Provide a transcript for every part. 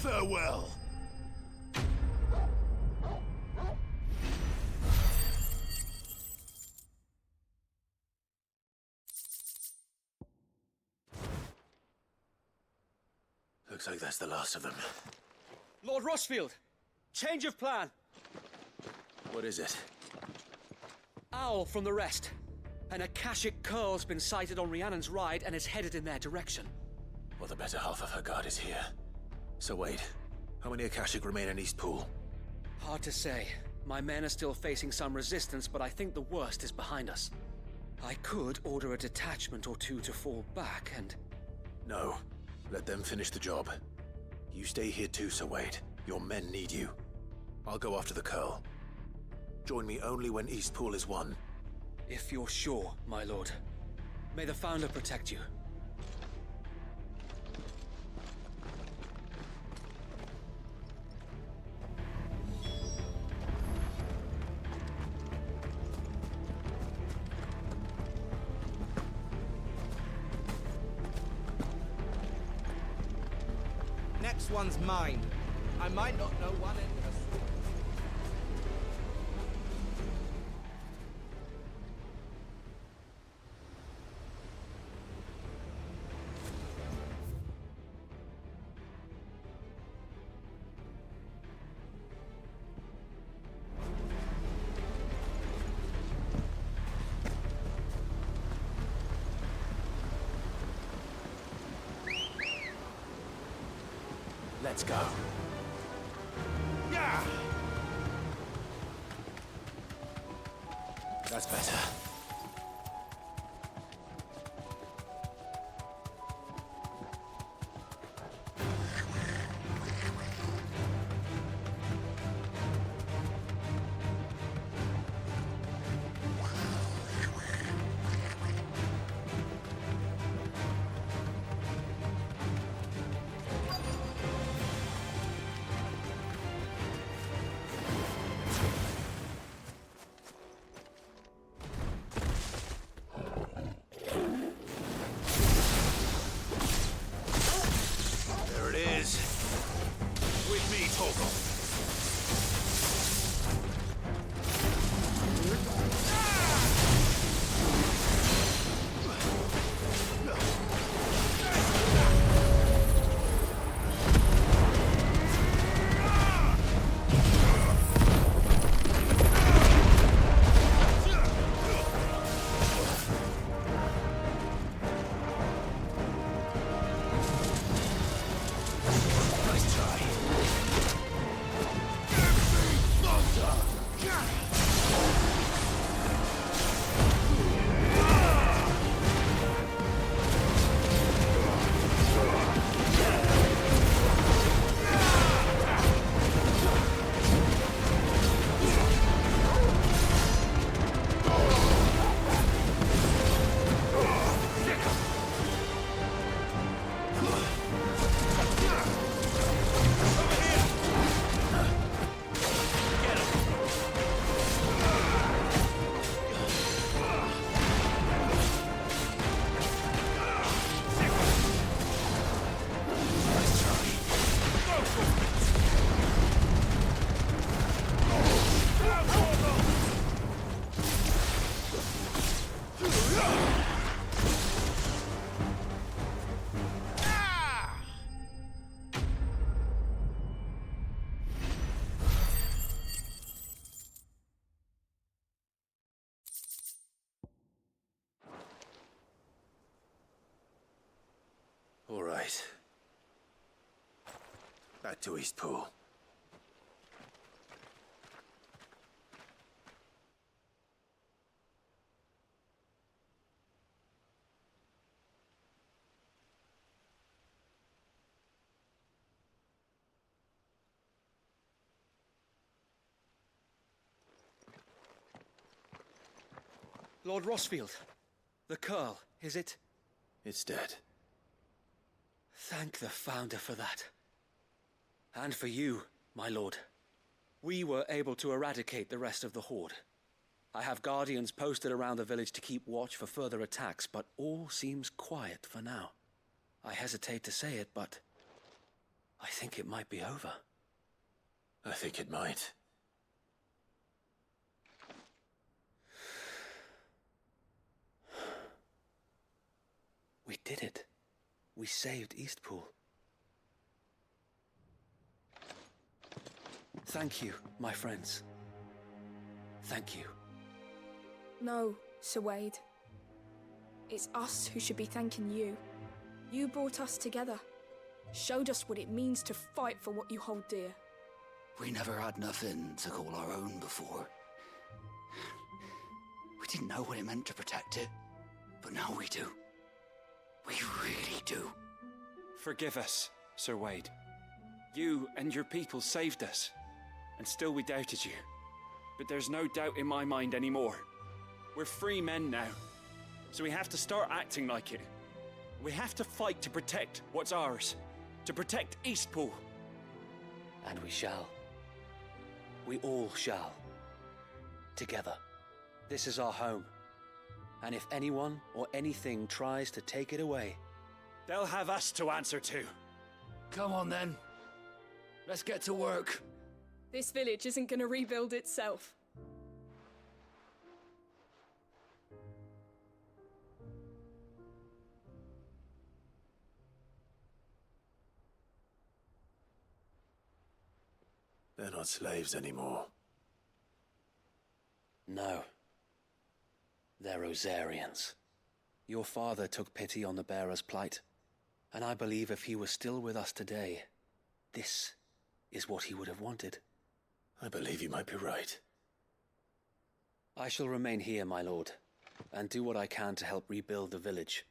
Farewell. Looks like that's the last of them. Lord Rossfield! Change of plan! What is it? Owl from the rest. An Akashic curl's been sighted on Rhiannon's ride and is headed in their direction. Well, the better half of her guard is here. So wait, how many Akashic remain in East Pool? Hard to say. My men are still facing some resistance, but I think the worst is behind us. I could order a detachment or two to fall back and... No. Let them finish the job. You stay here too, Sir Wade. Your men need you. I'll go after the Curl. Join me only when East Pool is won. If you're sure, my lord. May the Founder protect you. Next one's mine. I might not know one end of the sword. Let's go. Yeah! That's better. With me, Torgal. All right. Back to East Pool. Lord Rossfield, the Curl, is it? It's dead. Thank the Founder for that. And for you, my lord. We were able to eradicate the rest of the Horde. I have guardians posted around the village to keep watch for further attacks, but all seems quiet for now. I hesitate to say it, but I think it might be over. I think it might. We did it. We saved Eastpool. Thank you, my friends. Thank you. No, Sir Wade. It's us who should be thanking you. You brought us together. Showed us what it means to fight for what you hold dear. We never had nothing to call our own before. We didn't know what it meant to protect it, but now we do. We really do. Forgive us, Sir Wade. You and your people saved us, and still we doubted you. But there's no doubt in my mind anymore. We're free men now, so we have to start acting like it. We have to fight to protect what's ours, to protect Eastpool. And we shall. We all shall. Together. This is our home. And if anyone or anything tries to take it away, they'll have us to answer to. Come on then. Let's get to work. This village isn't gonna rebuild itself. They're not slaves anymore. No. They're Rosarians. Your father took pity on the bearer's plight, and I believe if he was still with us today, this is what he would have wanted. I believe you might be right. I shall remain here, my lord, and do what I can to help rebuild the village.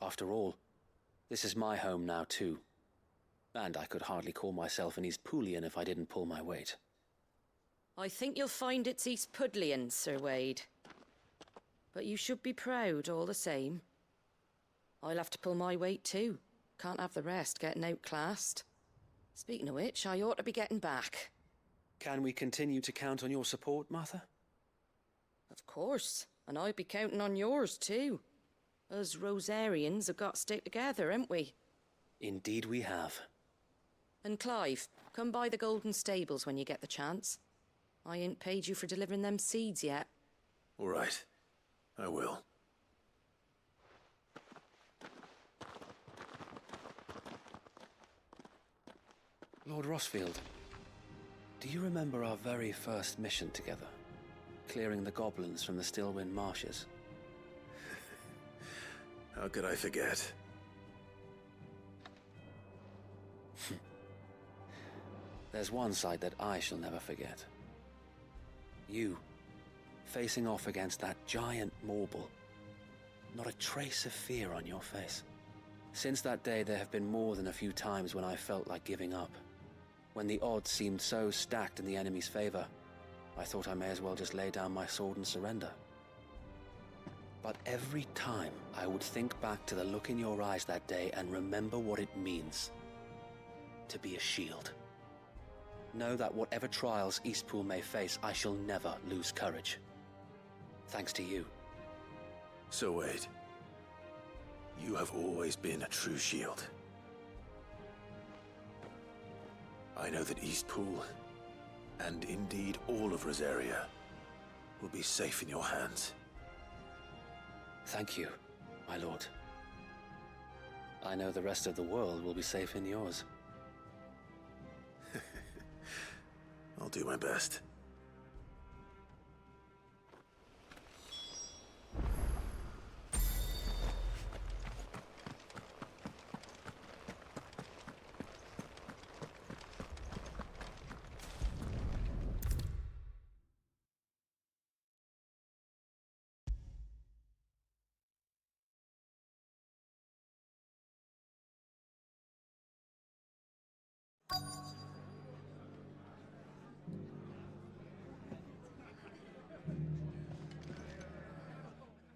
After all, this is my home now too, and I could hardly call myself an Eastpoolian if I didn't pull my weight. I think you'll find it's Eastpudlian, Sir Wade. But you should be proud all the same. I'll have to pull my weight too. Can't have the rest getting outclassed. Speaking of which, I ought to be getting back. Can we continue to count on your support, Martha? Of course, and I'll be counting on yours too. Us Rosarians have got to stick together, haven't we? Indeed we have. And Clive, come by the Golden Stables when you get the chance. I ain't paid you for delivering them seeds yet. All right. I will. Lord Rossfield, do you remember our very first mission together? Clearing the goblins from the Stillwind marshes? How could I forget? There's one side that I shall never forget. You, facing off against that giant Morble. Not a trace of fear on your face. Since that day, there have been more than a few times when I felt like giving up. When the odds seemed so stacked in the enemy's favor, I thought I may as well just lay down my sword and surrender. But every time, I would think back to the look in your eyes that day and remember what it means to be a shield. Know that whatever trials Eastpool may face, I shall never lose courage. Thanks to you. So Wade, you have always been a true shield. I know that Eastpool, and indeed all of Rosaria, will be safe in your hands. Thank you, my lord. I know the rest of the world will be safe in yours. I'll do my best.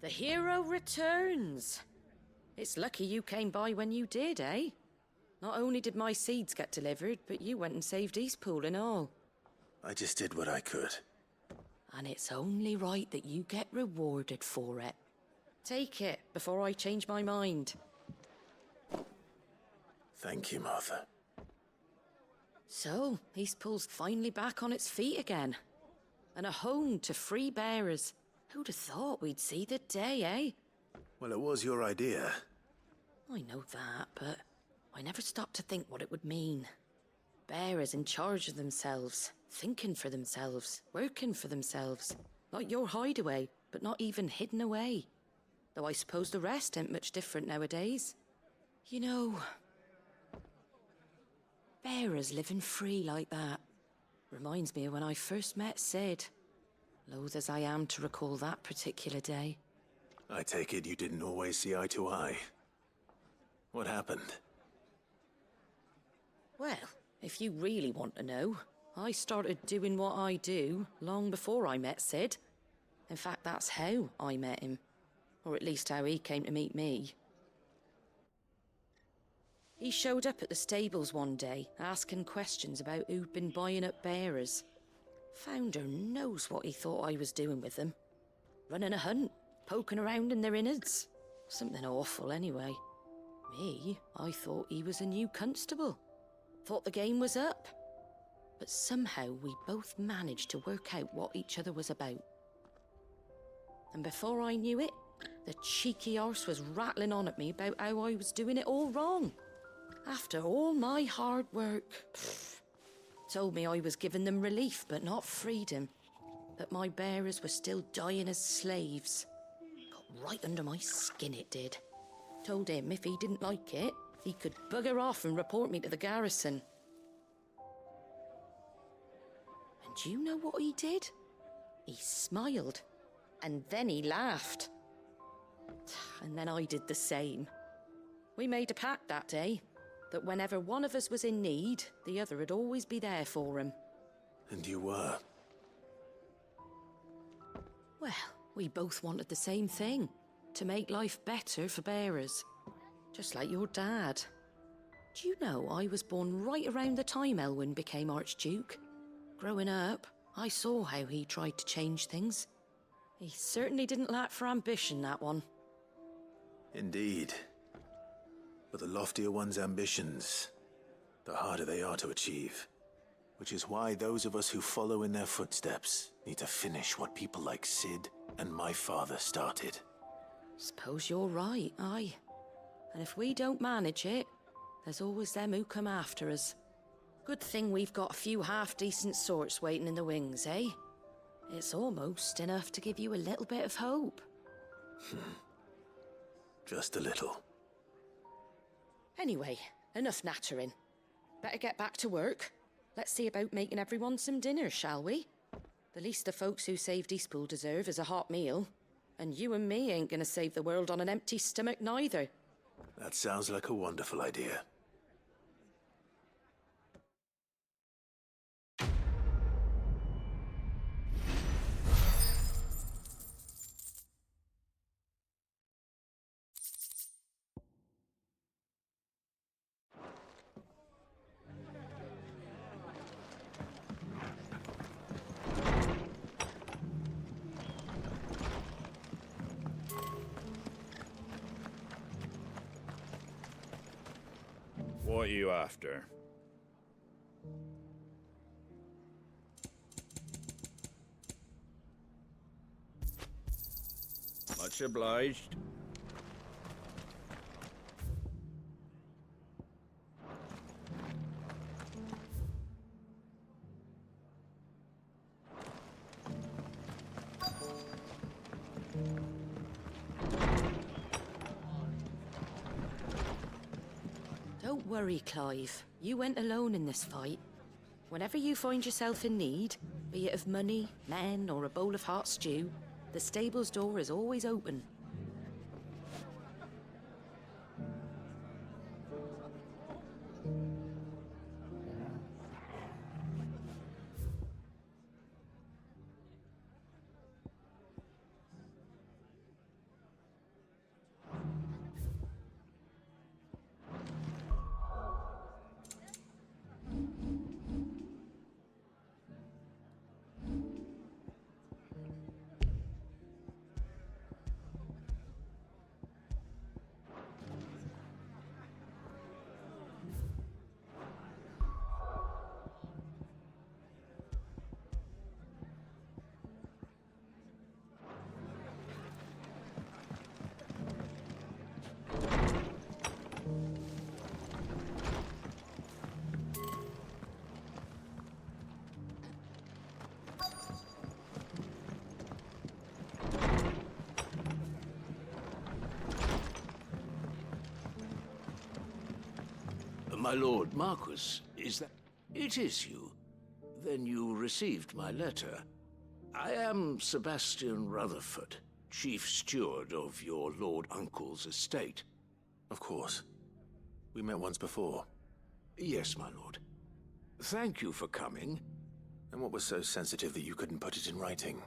The hero returns. It's lucky you came by when you did, eh? Not only did my seeds get delivered, but you went and saved Eastpool and all. I just did what I could. And it's only right that you get rewarded for it. Take it before I change my mind. Thank you, Martha. So, Eastpool's finally back on its feet again. And a home to free bearers. Who'd have thought we'd see the day, eh? Well, it was your idea. I know that, but I never stopped to think what it would mean. Bearers in charge of themselves, thinking for themselves, working for themselves. Like your hideaway, but not even hidden away. Though I suppose the rest ain't much different nowadays. You know, bearers living free like that reminds me of when I first met Sid. Loath as I am to recall that particular day. I take it you didn't always see eye to eye. What happened? Well, if you really want to know, I started doing what I do long before I met Sid. In fact, that's how I met him. Or at least how he came to meet me. He showed up at the stables one day, asking questions about who'd been buying up bearers. Founder knows what he thought I was doing with them. Running a hunt, poking around in their innards. Something awful, anyway. Me, I thought he was a new constable. Thought the game was up. But somehow we both managed to work out what each other was about. And before I knew it, the cheeky arse was rattling on at me about how I was doing it all wrong. After all my hard work. Told me I was giving them relief, but not freedom. That my bearers were still dying as slaves. Got right under my skin, it did. Told him if he didn't like it, he could bugger off and report me to the garrison. And do you know what he did? He smiled. And then he laughed. And then I did the same. We made a pact that day, that whenever one of us was in need, the other would always be there for him. And you were? Well, we both wanted the same thing. To make life better for bearers. Just like your dad. Do you know I was born right around the time Elwyn became Archduke? Growing up, I saw how he tried to change things. He certainly didn't lack for ambition, that one. Indeed. But the loftier one's ambitions, the harder they are to achieve. Which is why those of us who follow in their footsteps need to finish what people like Sid and my father started. Suppose you're right, aye. And if we don't manage it, there's always them who come after us. Good thing we've got a few half-decent sorts waiting in the wings, eh? It's almost enough to give you a little bit of hope. Just a little. Anyway, enough nattering. Better get back to work. Let's see about making everyone some dinner, shall we? The least the folks who saved Eastpool deserve is a hot meal. And you and me ain't gonna save the world on an empty stomach neither. That sounds like a wonderful idea. What are you after? Much obliged. Don't worry, Clive. You went alone in this fight. Whenever you find yourself in need, be it of money, men, or a bowl of hot stew, the stable's door is always open. My lord Marquis, is that... It is you. Then you received my letter. I am Sebastian Rutherford, Chief Steward of your Lord Uncle's estate. Of course. We met once before. Yes, my lord. Thank you for coming. And what was so sensitive that you couldn't put it in writing?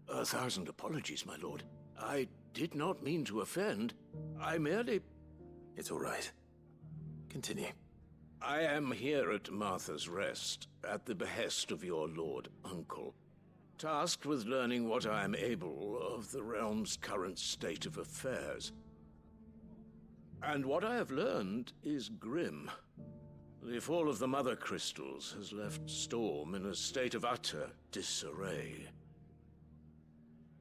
1,000 apologies, my lord. I did not mean to offend. I merely... It's all right. Continue. I am here at Martha's Rest, at the behest of your Lord Uncle, tasked with learning what I am able of the realm's current state of affairs. And what I have learned is grim. The fall of the Mother Crystals has left Storm in a state of utter disarray.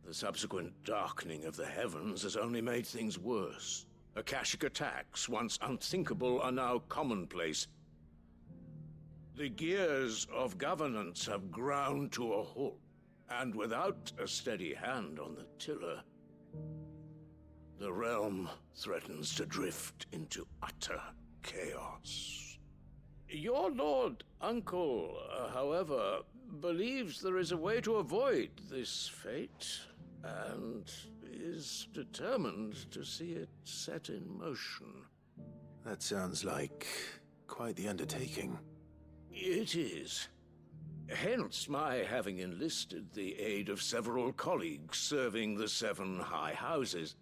The subsequent darkening of the heavens has only made things worse. Akashic attacks, once unthinkable, are now commonplace. The gears of governance have ground to a halt, and without a steady hand on the tiller, the realm threatens to drift into utter chaos. Your Lord Uncle, however, believes there is a way to avoid this fate, and is determined to see it set in motion. That sounds like quite the undertaking. It is. Hence my having enlisted the aid of several colleagues serving the 7 high houses.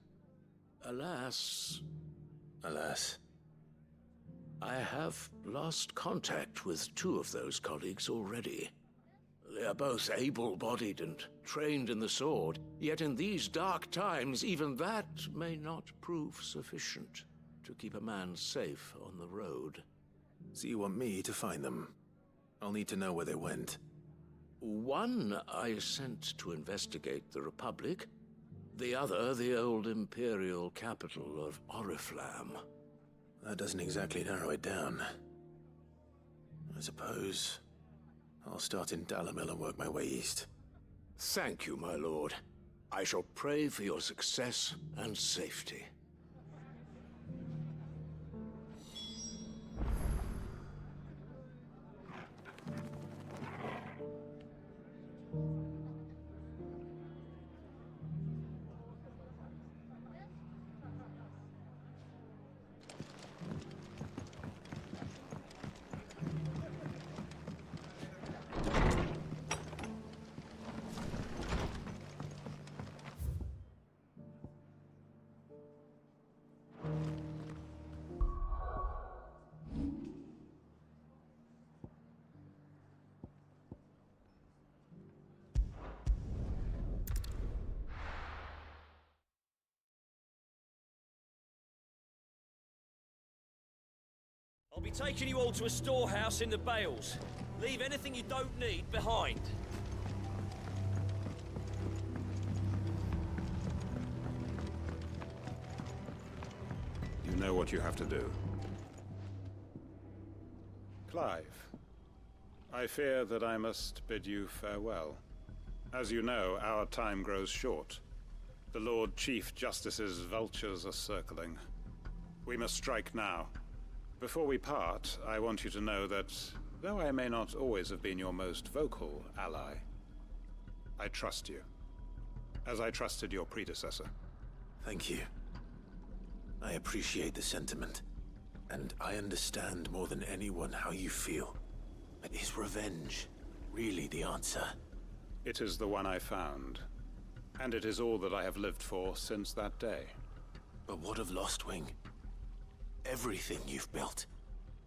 Alas, I have lost contact with 2 of those colleagues already. They are both able-bodied and trained in the sword, yet in these dark times, even that may not prove sufficient to keep a man safe on the road. So you want me to find them? I'll need to know where they went. One I sent to investigate the Republic, the other the old Imperial capital of Oriflamme. That doesn't exactly narrow it down. I suppose I'll start in Dalamil and work my way east. Thank you, my lord. I shall pray for your success and safety. I'll be taking you all to a storehouse in the Bales. Leave anything you don't need behind. You know what you have to do. Clive, I fear that I must bid you farewell. As you know, our time grows short. The Lord Chief Justice's vultures are circling. We must strike now. Before we part, I want you to know that, though I may not always have been your most vocal ally, I trust you, as I trusted your predecessor. Thank you. I appreciate the sentiment, and I understand more than anyone how you feel. But is revenge really the answer? It is the one I found, and it is all that I have lived for since that day. But what of Lostwing? Everything you've built.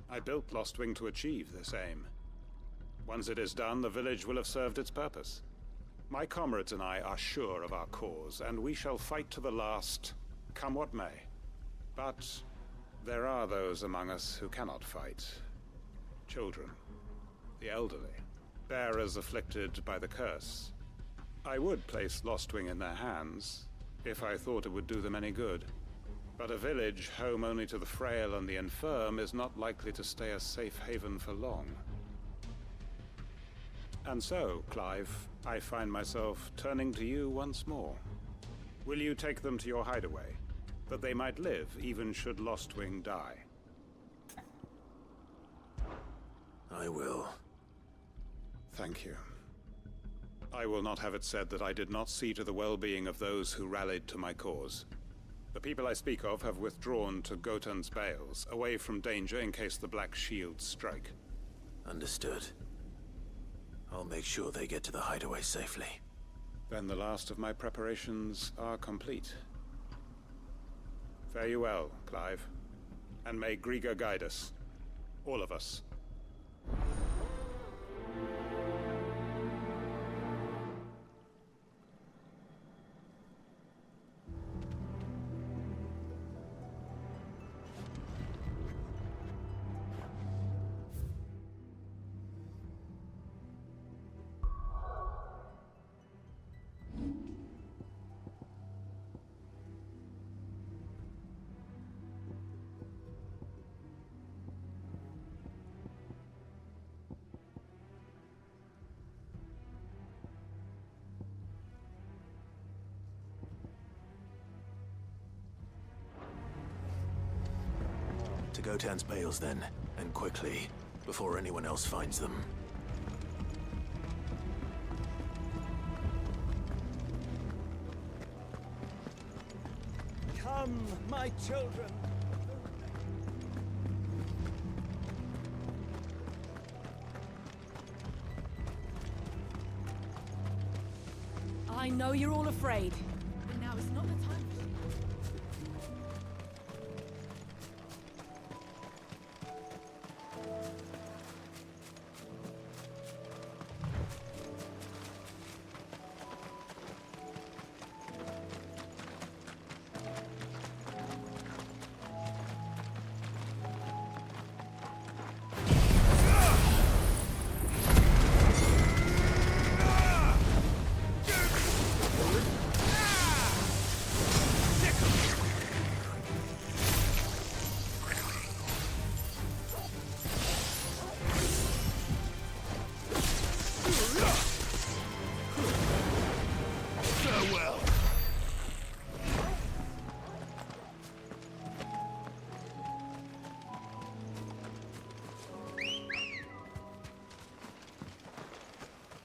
I built Lostwing to achieve this aim. Once it is done, the village will have served its purpose. My comrades and I are sure of our cause, and we shall fight to the last, come what may. But there are those among us who cannot fight. Children, the elderly, bearers afflicted by the curse. I would place Lostwing in their hands, if I thought it would do them any good. But a village home only to the frail and the infirm is not likely to stay a safe haven for long. And so, Clive, I find myself turning to you once more. Will you take them to your hideaway, that they might live even should Lostwing die? I will. Thank you. I will not have it said that I did not see to the well-being of those who rallied to my cause. The people I speak of have withdrawn to Gotan's Bales, away from danger in case the Black Shields strike. Understood. I'll make sure they get to the hideaway safely. Then the last of my preparations are complete. Fare you well, Clive. And may Griga guide us. All of us. To Gotan's Bales, then, and quickly, before anyone else finds them. Come, my children. I know you're all afraid, but now is not the time.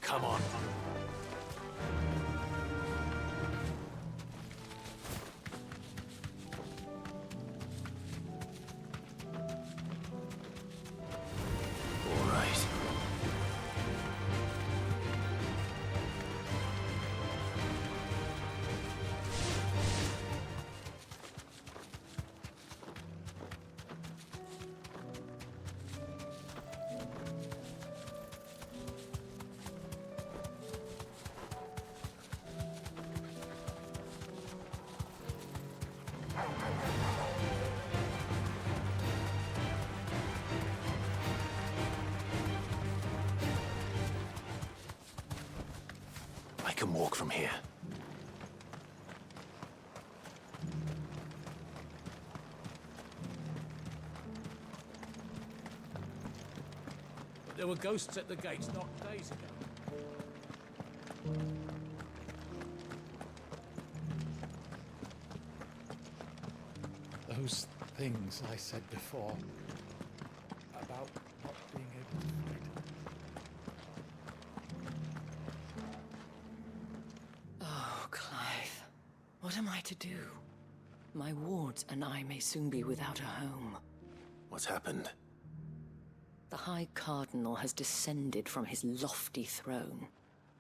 Come on. All right. I can walk from here. But there were ghosts at the gates not days ago. Those things I said before about not being able to fight. Oh, Clive. What am I to do? My wards and I may soon be without a home. What's happened? The High Cardinal has descended from his lofty throne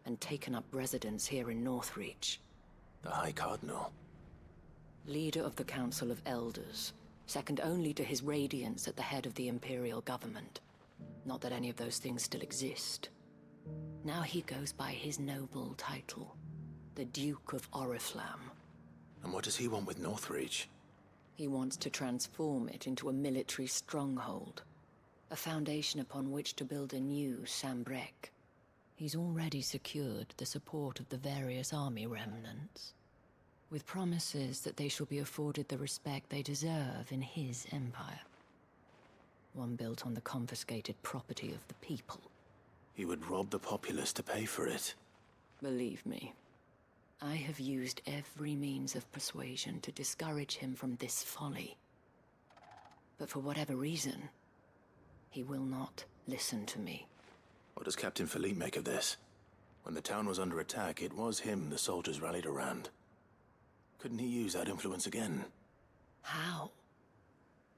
and taken up residence here in Northreach. The High Cardinal? Leader of the Council of Elders, second only to his Radiance at the head of the Imperial government. Not that any of those things still exist. Now he goes by his noble title, the Duke of Oriflamme. And what does he want with Northreach? He wants to transform it into a military stronghold, a foundation upon which to build a new Sambrek. He's already secured the support of the various army remnants, with promises that they shall be afforded the respect they deserve in his empire. One built on the confiscated property of the people. He would rob the populace to pay for it. Believe me, I have used every means of persuasion to discourage him from this folly. But for whatever reason, He will not listen to me. What does Captain Philippe make of this? When the town was under attack, it was him the soldiers rallied around. Couldn't he use that influence again? How?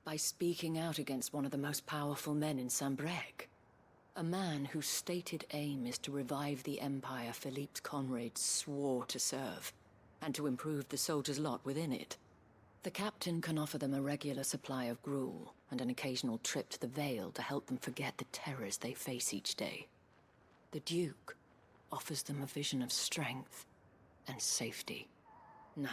By speaking out against one of the most powerful men in Sambrec. A man whose stated aim is to revive the empire Philippe's comrades swore to serve, and to improve the soldiers' lot within it. The captain can offer them a regular supply of gruel, and an occasional trip to the Vale to help them forget the terrors they face each day. The Duke offers them a vision of strength and safety. No.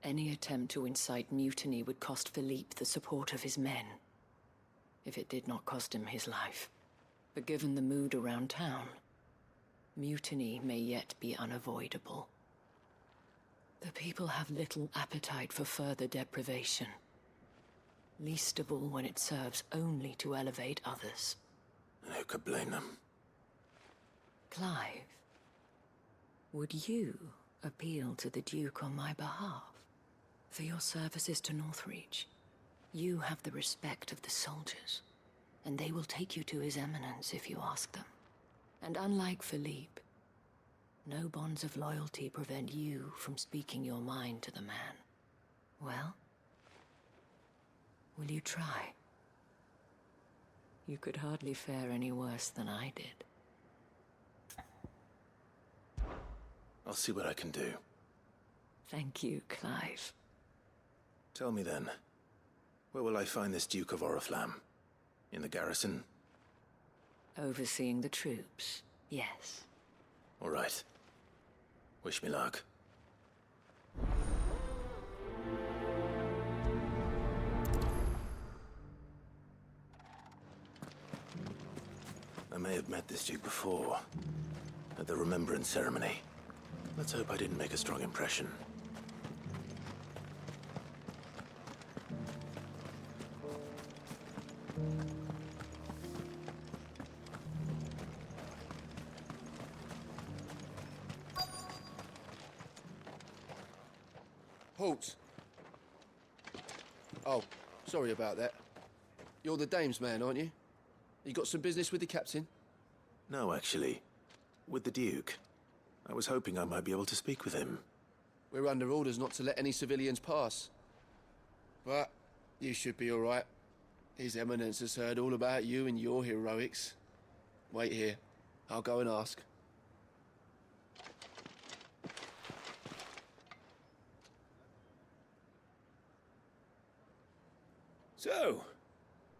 Any attempt to incite mutiny would cost Philippe the support of his men, if it did not cost him his life. But given the mood around town, mutiny may yet be unavoidable. The people have little appetite for further deprivation, least of all when it serves only to elevate others. And who could blame them? Clive, would you appeal to the Duke on my behalf? For your services to Northreach, you have the respect of the soldiers, and they will take you to His Eminence if you ask them. And unlike Philippe, no bonds of loyalty prevent you from speaking your mind to the man. Well, will you try? You could hardly fare any worse than I did. I'll see what I can do. Thank you, Clive. Tell me then, where will I find this Duke of Oriflamme? In the garrison? Overseeing the troops, yes. All right. Wish me luck. I may have met this Duke before, at the Remembrance Ceremony. Let's hope I didn't make a strong impression. Halt! Oh, sorry about that. You're the dame's man, aren't you? You got some business with the captain? No, actually. With the Duke. I was hoping I might be able to speak with him. We're under orders not to let any civilians pass. But you should be all right. His Eminence has heard all about you and your heroics. Wait here. I'll go and ask. So,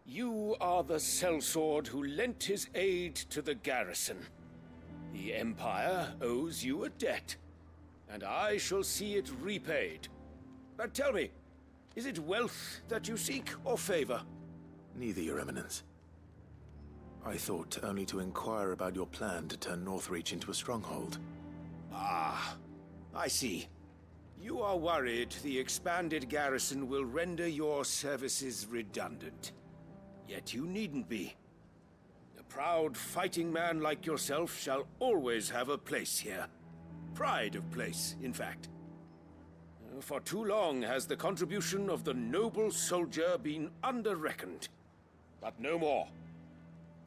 you are the sellsword who lent his aid to the garrison. The Empire owes you a debt, and I shall see it repaid. But tell me, is it wealth that you seek, or favor? Neither, Your Eminence. I thought only to inquire about your plan to turn Northreach into a stronghold. Ah, I see. You are worried the expanded garrison will render your services redundant. Yet you needn't be. A proud fighting man like yourself shall always have a place here. Pride of place, in fact. For too long has the contribution of the noble soldier been under-reckoned. But no more.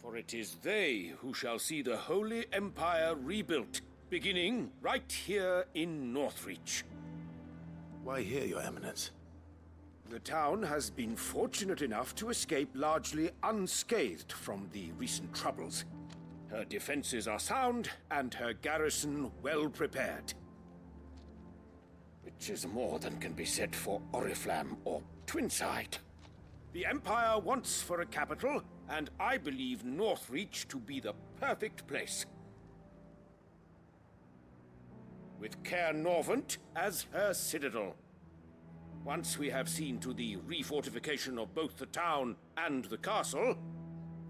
For it is they who shall see the Holy Empire rebuilt, beginning right here in Northreach. Why here, Your Eminence? The town has been fortunate enough to escape largely unscathed from the recent troubles. Her defenses are sound, and her garrison well prepared. Which is more than can be said for Oriflamme or Twinside. The Empire wants for a capital, and I believe Northreach to be the perfect place. With Caer Norvent as her citadel. Once we have seen to the refortification of both the town and the castle,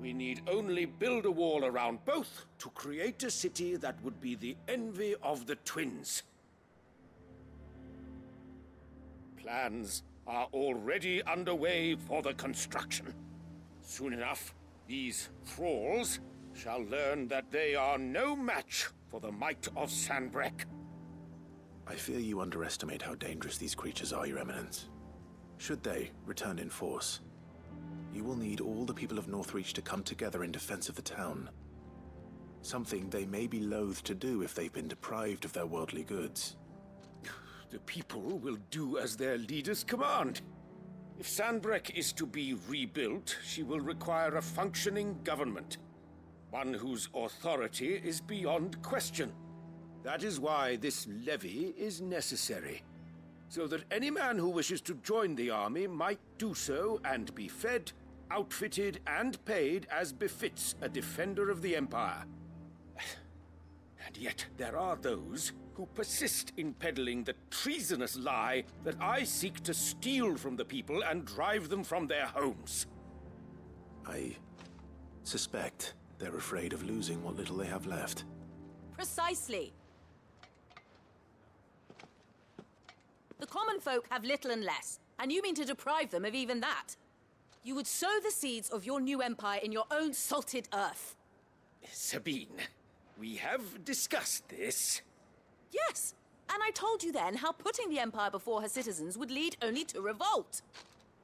we need only build a wall around both to create a city that would be the envy of the twins. Plans are already underway for the construction. Soon enough, these thralls shall learn that they are no match for the might of Sanbreque. I fear you underestimate how dangerous these creatures are, Your Eminence. Should they return in force, you will need all the people of Northreach to come together in defense of the town. Something they may be loath to do if they've been deprived of their worldly goods. The people will do as their leaders command. If Sanbreque is to be rebuilt, she will require a functioning government. One whose authority is beyond question. That is why this levy is necessary. So that any man who wishes to join the army might do so and be fed, outfitted, and paid as befits a defender of the Empire. And yet there are those who persist in peddling the treasonous lie that I seek to steal from the people and drive them from their homes. I suspect they're afraid of losing what little they have left. Precisely. The common folk have little and less, and you mean to deprive them of even that. You would sow the seeds of your new empire in your own salted earth. Sabine, we have discussed this. Yes, and I told you then how putting the empire before her citizens would lead only to revolt.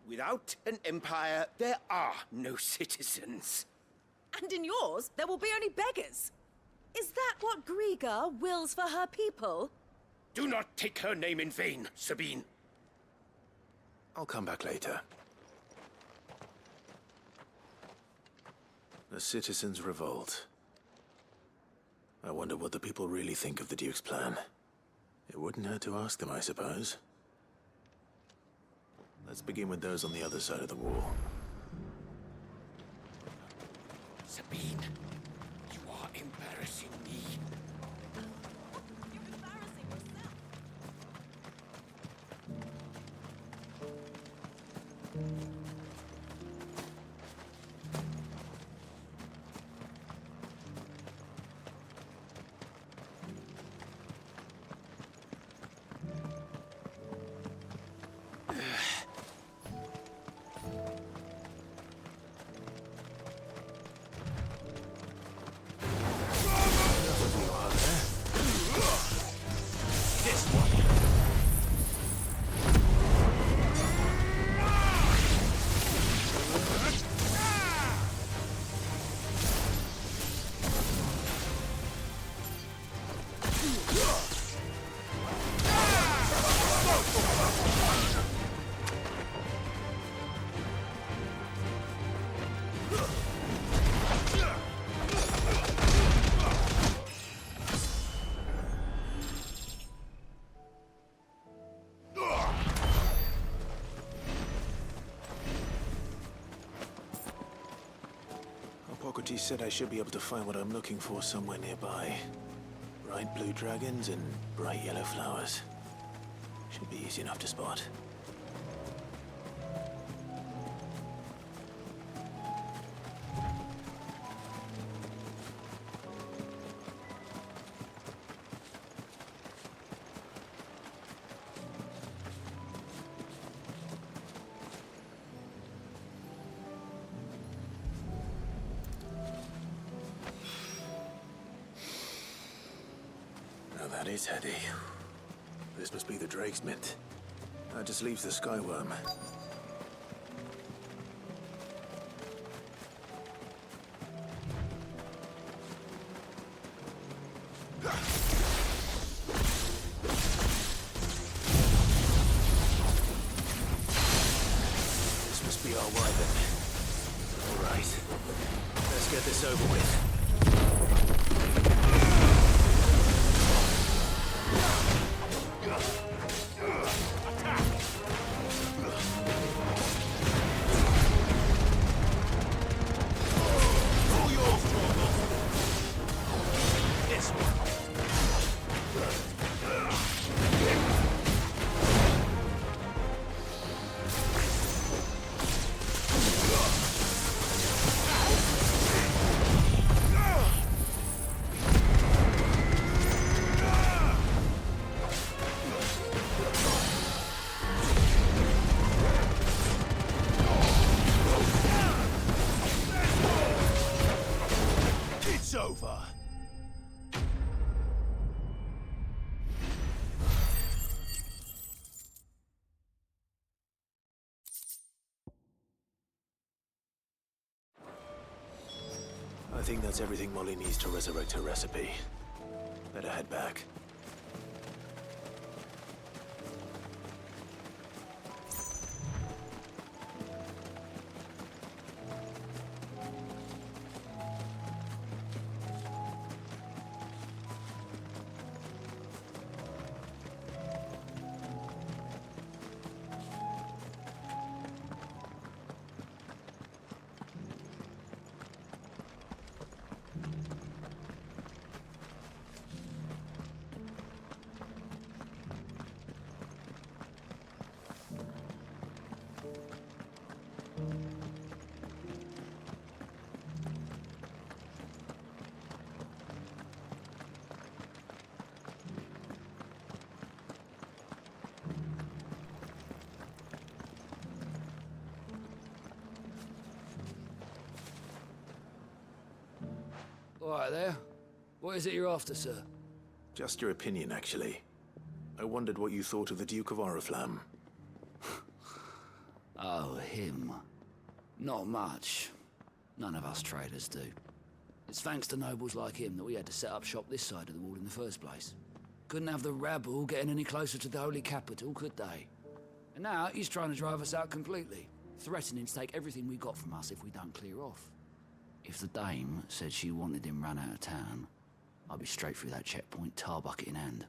Without an empire, there are no citizens. And in yours, there will be only beggars. Is that what Griga wills for her people? Do not take her name in vain, Sabine. I'll come back later. The citizens revolt. I wonder what the people really think of the Duke's plan. It wouldn't hurt to ask them, I suppose. Let's begin with those on the other side of the wall. Sabine, you are embarrassing me. You're embarrassing yourself. Hippocrates said I should be able to find what I'm looking for somewhere nearby. Bright blue dragons and bright yellow flowers. Should be easy enough to spot. That is heady. This must be the Drake's Mint. That just leaves the Skyworm. This must be our wyvern. All right. Let's get this over with. Over. I think that's everything Molly needs to resurrect her recipe. Better head back. All right there. What is it you're after, sir? Just your opinion, actually. I wondered what you thought of the Duke of Oriflamme. Oh, him. Not much. None of us traders do. It's thanks to nobles like him that we had to set up shop this side of the wall in the first place. Couldn't have the rabble getting any closer to the holy capital, could they? And now he's trying to drive us out completely, threatening to take everything we got from us if we don't clear off. If the dame said she wanted him run out of town, I'd be straight through that checkpoint, tar bucket in hand.